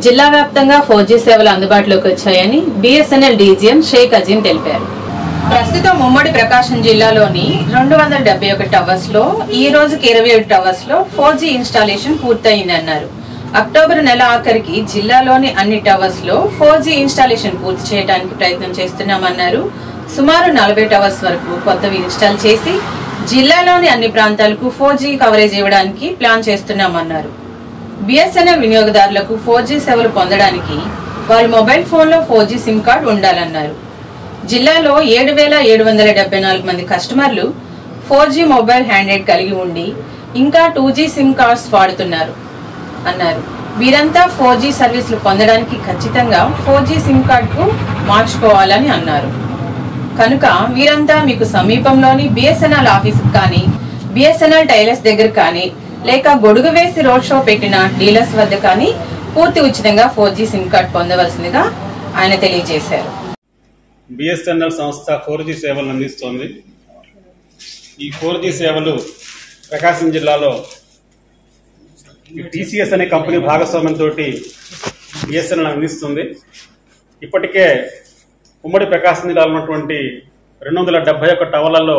జిల్లా వ్యాప్తంగా 4G సేవలు అందుబాటులోకి వచ్చాయని బిఎస్ఎన్ఎల్ డీజీఎం షేక్ అజీం తెలిపారు. ప్రస్తుతం ఉమ్మడి ప్రకాశం జిల్లాలోని 271 టవర్స్ లో ఈ రోజుకి 27 టవర్స్ లో 4G ఇన్స్టాలేషన్ పూర్తయిందన్నారు. అక్టోబర్ నెల ఆఖరికి జిల్లాలోని అన్ని టవర్స్ లో 4G ఇన్స్టాలేషన్ పూర్తి చేయడానికి ప్రయత్నం చేస్తున్నామన్నారు. సుమారు 40 టవర్స్ వరకు కొత్తవి ఇన్స్టాల్ చేసి జిల్లాలోని అన్ని ప్రాంతాలకు 4G కవరేజ్ ఇవ్వడానికి ప్లాన్ చేస్తున్నామన్నారు. బిఎస్ఎన్ఎల్ వినియోగదారులకు 4G సేవలు పొందడానికి వారి మొబైల్ ఫోన్లో 4G సిమ్ కార్డు ఉండాలన్నారు. జిల్లాలో 7,774 మంది కస్టమర్లు 4G మొబైల్ హ్యాండ్సెట్ కలిగి ఉండి ఇంకా 2G సిమ్ కార్డ్స్ వాడుతున్నారు అన్నారు. వీరంతా 4G సర్వీసులు పొందడానికి ఖచ్చితంగా 4G సిమ్ కార్డుకు మార్చుకోవాలని అన్నారు. కనుక వీరంతా మీకు సమీపంలోని బిఎస్ఎన్ఎల్ ఆఫీసుకు కానీ బిఎస్ఎన్ఎల్ టైలర్స్ దగ్గర కానీ లేక గొడుగు వేసి రోడ్ షో పెట్టిన డీలర్స్ వద్ద కానీ పూర్తి ఉచితంగా 4G సిమ్ కార్డ్ పొందవలసిందిగా ఆయన తెలియజేశారు. బిఎస్ఎన్ఎల్ సంస్థ 4G సేవలను అందిస్తోంది. ఈ 4G సేవలు ప్రకాశం జిల్లాలో టీసీఎస్ అనే కంపెనీ భాగస్వామ్యంతో బిఎస్ఎన్ఎల్ అందిస్తుంది. ఇప్పటికే ఉమ్మడి ప్రకాశం జిల్లాలో ఉన్నటువంటి 271 టవర్లలో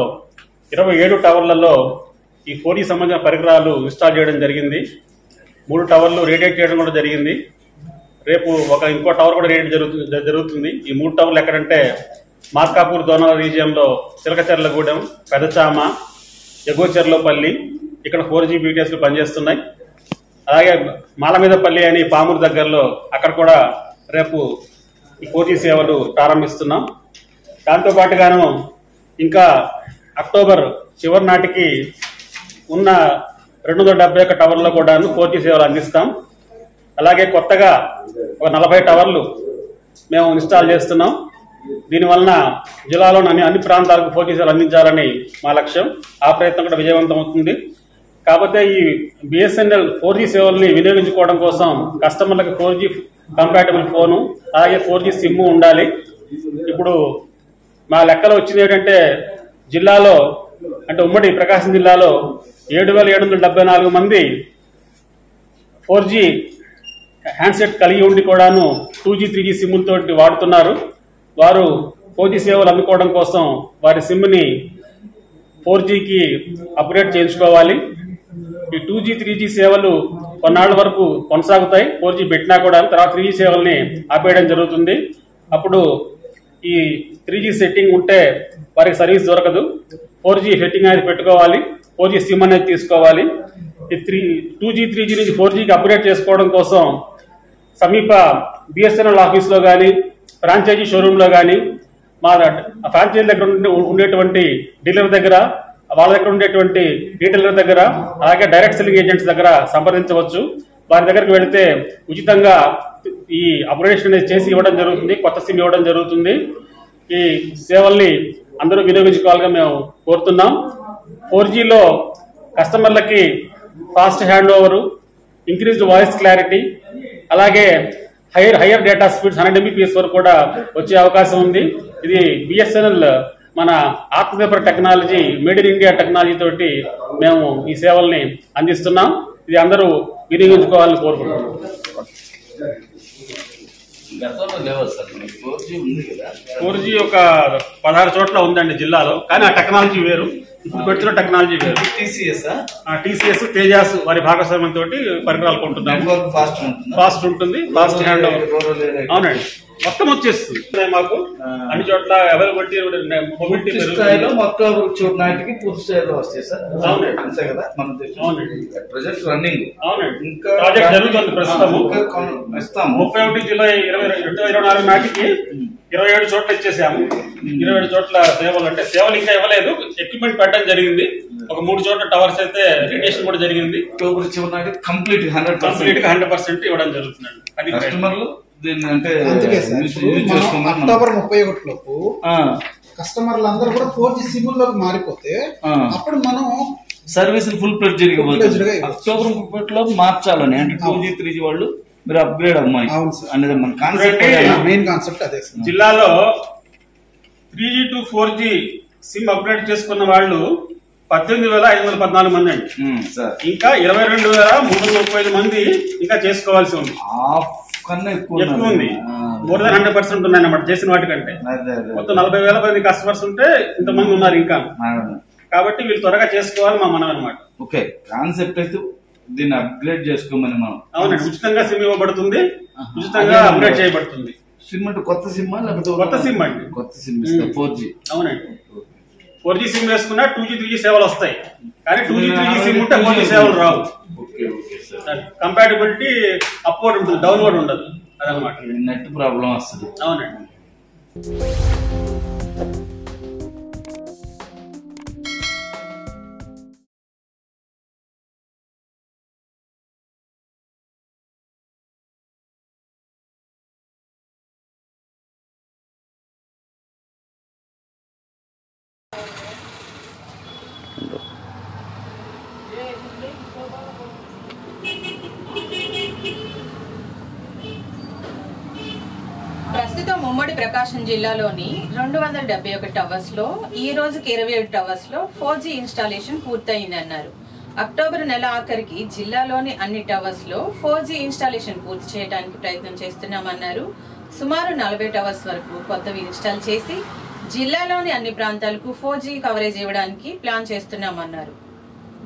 27 టవర్లలో ఈ 4G సంబంధించిన పరికరాలు ఇన్స్టాల్ చేయడం జరిగింది. 3 టవర్లు రేడియేట్ చేయడం కూడా జరిగింది. రేపు ఇంకో టవర్ కూడా రేడియేట్ జరుగుతుంది. ఈ 3 టవర్లు ఎక్కడంటే మార్కాపూర్ దోనల రీజియన్లో చిలకచెర్లగూడెం, పెదచామ, ఎగోచెర్లపల్లి ఇక్కడ 4G BTSలు పనిచేస్తున్నాయి. అలాగే మాలమీదపల్లి అని పామూరు దగ్గరలో అక్కడ కూడా రేపు ఈ 4G సేవలు ప్రారంభిస్తున్నాం. దాంతోపాటుగాను ఇంకా అక్టోబర్ చివరి నాటికి ఉన్న 271 టవర్లో కూడా 4G సేవలు అందిస్తాం. అలాగే కొత్తగా ఒక 40 టవర్లు మేము ఇన్స్టాల్ చేస్తున్నాం. దీనివలన జిల్లాలోని అన్ని ప్రాంతాలకు 4G సేవలు అందించాలని మా లక్ష్యం. ఆ ప్రయత్నం కూడా విజయవంతం అవుతుంది. కాకపోతే ఈ బిఎస్ఎన్ఎల్ 4G సేవల్ని వినియోగించుకోవడం కోసం కస్టమర్లకు 4G కంపాటబుల్ ఫోను అలాగే 4G సిమ్ ఉండాలి. ఇప్పుడు మా లెక్కలో వచ్చింది ఏంటంటే జిల్లాలో అంటే ఉమ్మడి ప్రకాశం జిల్లాలో 7,774 మంది 4G హ్యాండ్సెట్ కలిగి ఉండి కూడాను 2G 3G సిమ్లతో వాడుతున్నారు. వారు 4G సేవలు అందుకోవడం కోసం వారి సిమ్ని 4Gకి అప్గ్రేడ్ చేయించుకోవాలి. ఈ 2G 3G సేవలు కొన్నాళ్ళ వరకు కొనసాగుతాయి. 4G పెట్టినా కూడా తర్వాత 3G సేవల్ని ఆపేయడం జరుగుతుంది. అప్పుడు ఈ 3G సెట్టింగ్ ఉంటే వారికి సర్వీస్ దొరకదు. 4G సెట్టింగ్ అనేది పెట్టుకోవాలి. 4G సిమ్ అనేది తీసుకోవాలి. ఈ 2G 3G నుంచి 4Gకి అప్గ్రేడ్ చేసుకోవడం కోసం సమీప బిఎస్ఎన్ఎల్ ఆఫీస్లో కానీ ఫ్రాంచైజీ షోరూంలో కానీ మా ఫ్రాంచైజీ దగ్గర ఉండేటువంటి డీలర్ దగ్గర వాళ్ళ దగ్గర ఉండేటువంటి రీటైలర్ దగ్గర అలాగే డైరెక్ట్ సెల్లింగ్ ఏజెంట్స్ దగ్గర సంప్రదించవచ్చు. వారి దగ్గరికి వెళితే ఉచితంగా ఈ అప్గ్రేడేషన్ అనేది చేసి ఇవ్వడం జరుగుతుంది. కొత్త సిమ్ ఇవ్వడం జరుగుతుంది. ఈ సేవల్ని అందరూ వినియోగించుకోవాలిగా మేము కోరుతున్నాం. 4Gలో కస్టమర్లకి fast hand over, increased voice clarity అలాగే హైయర్ డేటా స్పీడ్స్ 100 Mbps వరకు కూడా వచ్చే అవకాశం ఉంది. ఇది బిఎస్ఎన్ఎల్ మన Atmanirbhar technology made in India technology తోటి మేము ఈ సేవల్ని అందిస్తున్నాం. ఇది అందరూ వినియోగించుకోవాలని కోరుకుంటున్నాం. 4G ఒక 16 చోట్ల ఉందండి జిల్లాలో. కానీ ఆ టెక్నాలజీ వేరు, ఇప్పుడు పెడుతున్న టెక్నాలజీ వేరు. టీసీఎస్ తేజాస్ వారి భాగస్వామ్యంతో పరికరాలు కొంటున్నాము. ఫాస్ట్ ఉంటుంది, ఫాస్ట్ హ్యాండ్ ఓవర్. అవునండి, మొత్తం వచ్చేస్తుంది మాకు అన్ని చోట్ల అవైలబిలిటీ మొబిలిటీ నాటికి పూర్తి స్థాయిలో వస్తాయి సార్. అవునండి, అంతే కదా. మనం ప్రజెంట్ రన్నింగ్ ఇంకా ప్రాజెక్ట్ జరుగుతుంది. ప్రస్తుతం 31 జూలై 2024 నాటికి 27 చోట్ల ఇచ్చేసాము. 27 చోట్ల సేవలు అంటే సేవలు ఇంకా ఇవ్వలేదు, ఎక్విప్మెంట్ పెట్టడం జరిగింది. ఒక 3 చోట్ల టవర్స్ అయితే రేడియేషన్ కూడా జరిగింది. అక్టోబర్ చివరి నాటికి కంప్లీట్ 100% ఇవ్వడం జరుగుతుందండి. అది కస్టమర్లు దీన్ని అంటే అక్టోబర్ 31 లోపు కస్టమర్లు అందరూ కూడా 4G సిమ్లోకి మారిపోతే అప్పుడు మనం సర్వీస్ ఫుల్ ప్లెడ్జ్డ్ అక్టోబర్ 31 లోపు మార్చాలని అంటే 2G 3G వాళ్ళు మీరు అప్గ్రేడ్ అవ్వాలి అనేది మన కాన్సెప్ట్, మెయిన్ కాన్సెప్ట్ అదే. జిల్లాలో 3G to 4G SIM upgrade చేసుకున్న వాళ్ళు 18,514 మంది అండి. ఇంకా 22,335 మంది ఇంకా చేసుకోవాల్సి ఉంది. ఎక్కువ ఉంది, మోర్ దాన్ 100% ఉన్నాయి అన్నమాట చేసిన వాటికంటే. మొత్తం 40,000 మంది కస్టమర్స్ ఉంటే ఇంతమంది ఉన్నారు ఇంకా. కాబట్టి వీళ్ళు త్వరగా చేసుకోవాలి మా మనం అనమాట. ఓకే, కాన్సెప్ట్ అయితే దీన్ని అప్గ్రేడ్ చేసుకోమని మనం. అవునండి, ఉచితంగా సిమ్ ఇవ్వబడుతుంది, ఉచితంగా అప్గ్రేడ్ చేయబడుతుంది. సిమ్ అంటే కొత్త సిమ్ లేకపోతే కొత్త సిమ్ అండి. కొత్త సిమ్ 4G. అవునండి, 4G సిమ్ వేసుకున్నా 2G 3G సేవలు వస్తాయి, కానీ 2G 3G సిమ్ ఉంటే 4G సేవలు రావు. కంపాటబిలిటీ అప్వర్డ్ ఉంటుంది, డౌన్వర్డ్ ఉండదు. అదనమాట నెట్ ప్రాబ్లం వస్తుంది. అవునండి. ప్రస్తుతం ఉమ్మడి ప్రకాశం జిల్లాలోని 271 టవర్స్ లో ఈ రోజుకి 27 టవర్స్ లో 4G ఇన్స్టాలేషన్ పూర్తయిందన్నారు. అక్టోబర్ నెల ఆఖరికి జిల్లాలోని అన్ని టవర్స్ లో 4G ఇన్స్టాలేషన్ పూర్తి చేయడానికి ప్రయత్నం చేస్తున్నామన్నారు. సుమారు 40 టవర్స్ వరకు కొత్తవి ఇన్స్టాల్ చేసి జిల్లాలోని అన్ని ప్రాంతాలకు 4G కవరేజ్ ఇవ్వడానికి ప్లాన్ చేస్తున్నామన్నారు.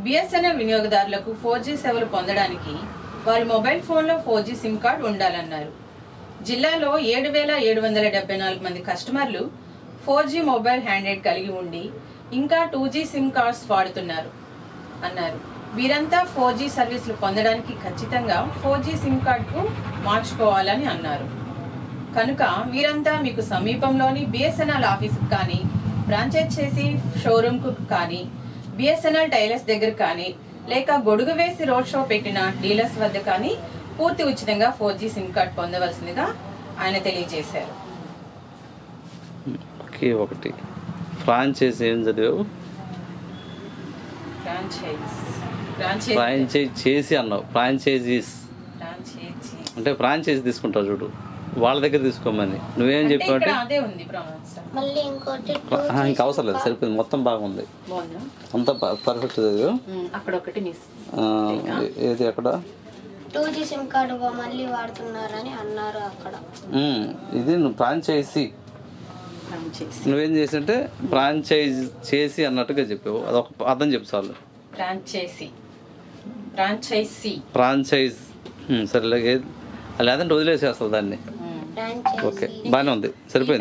బిఎస్ఎన్ఎల్ వినియోగదారులకు 4G సేవలు పొందడానికి వారి మొబైల్ ఫోన్లో 4G సిమ్ కార్డు ఉండాలన్నారు. జిల్లాలో 7,774 మంది కస్టమర్లు 4G మొబైల్ హ్యాండ్సెట్ కలిగి ఉండి ఇంకా 2G సిమ్ కార్డ్స్ వాడుతున్నారు అన్నారు. వీరంతా 4G సర్వీసులు పొందడానికి ఖచ్చితంగా 4G సిమ్ కార్డుకు మార్చుకోవాలని అన్నారు. కనుక వీరంతా మీకు సమీపంలోని బిఎస్ఎన్ఎల్ ఆఫీసుకు కానీ, బ్రాంచెస్ చేసి షోరూమ్కు కానీ, బిఎస్ఎన్ఎల్ టైలర్స్ దగ్గర కానీ, లేక గొడుగు వేసి రోడ్ షో పెట్టిన డీలర్స్ వద్ద కానీ పూర్తి ఉచితంగా 4G సిమ్ కార్డ్ పొందవలసిందిగా ఆయన తెలియజేశారు. ఒకటి ఫ్రాంచైజ్ ఏం చదివావు? ఫ్రాంచైజ్ చేసి అన్నావు. ఫ్రాంచైజీస్ అంటే ఫ్రాంచైజ్ తీసుకుంటావు చూడు, వాళ్ళ దగ్గర తీసుకోమని నువ్వేం చెప్పావు? ఇంకా అవసరం లేదు, సరిపోయింది, మొత్తం బాగుంది, అంతా పర్ఫెక్ట్ చదివావు. ఏది ఎక్కడ 2G సిమ్ కార్డు మళ్ళీ వాడుతున్నారని అన్నారు అక్కడ. ఇది నువ్వు ఫ్రాంచైజీ, నువ్వేం చేసింటే ఫ్రాంచైజ్ చేసి అన్నట్టుగా చెప్పావు. అదొక అర్థం చెప్పు చాలు. ఫ్రాంచైజ్ సరే, లేదంటే వదిలేసేస్తావు దాన్ని. ఓకే, బాగానే ఉంది, సరిపోయింది.